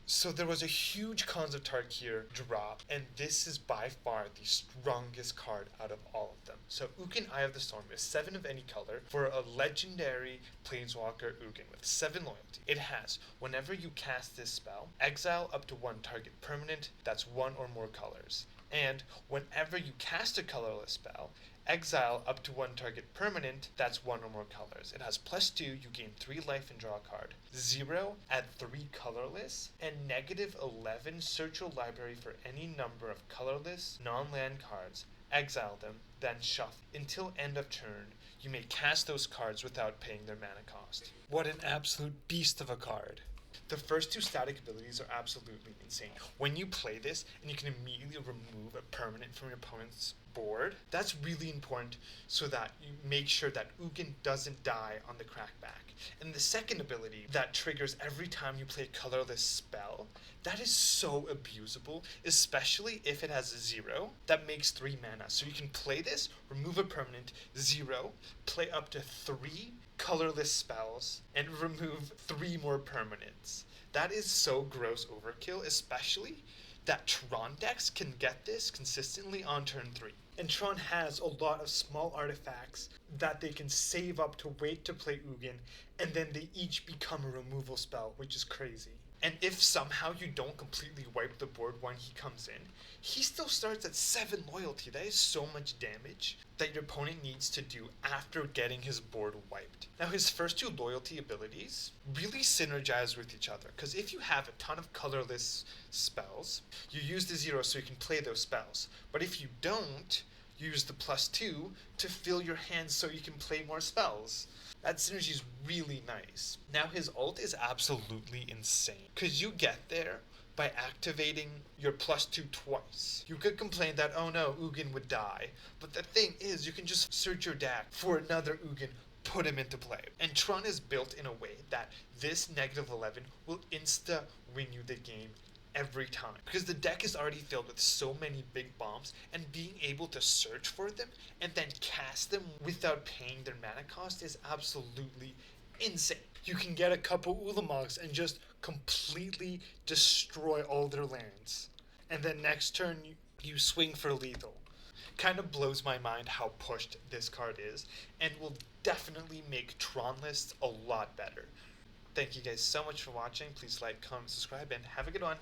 So there was a huge Cons of Tarkir drop, and this is by far the strongest card out of all of them. So Ugin Eye of the Storm is 7 of any color for a legendary Planeswalker Ugin with 7 loyalty. It has, whenever you cast this spell, exile up to 1 target permanent that's 1 or more colors. And whenever you cast a colorless spell, exile up to 1 target permanent that's 1 or more colors. It has +2, you gain 3 life and draw a card. 0, add 3 colorless, and -11, search your library for any number of colorless, non-land cards, exile them, then shuffle. Until end of turn, you may cast those cards without paying their mana cost. What an absolute beast of a card. The first 2 static abilities are absolutely insane. When you play this and you can immediately remove a permanent from your opponent's board, that's really important so that you make sure that Ugin doesn't die on the crackback. And the second ability that triggers every time you play a colorless spell, that is so abusable, especially if it has 0, that makes 3 mana. So you can play this, remove a permanent, 0, play up to 3 colorless spells, and remove 3 more permanents. That is so gross overkill, especially that Tron decks can get this consistently on turn 3. And Tron has a lot of small artifacts that they can save up to wait to play Ugin, and then they each become a removal spell, which is crazy. And if somehow you don't completely wipe the board when he comes in, he still starts at 7 loyalty. That is so much damage that your opponent needs to do after getting his board wiped. Now his first 2 loyalty abilities really synergize with each other, because if you have a ton of colorless spells, you use the 0 so you can play those spells. But if you don't, you use the +2 to fill your hands so you can play more spells. That synergy is really nice. Now his ult is absolutely insane, because you get there by activating your +2 twice. You could complain that, oh no, Ugin would die, but the thing is, you can just search your deck for another Ugin, put him into play. And Tron is built in a way that this -11 will insta-win you the game every time, because the deck is already filled with so many big bombs, and being able to search for them and then cast them without paying their mana cost is absolutely insane. You can get a couple Ulamogs and just completely destroy all their lands, and then next turn you swing for lethal. Kind of blows my mind how pushed this card is, and will definitely make Tron lists a lot better. Thank you guys so much for watching. Please like, comment, subscribe, and have a good one.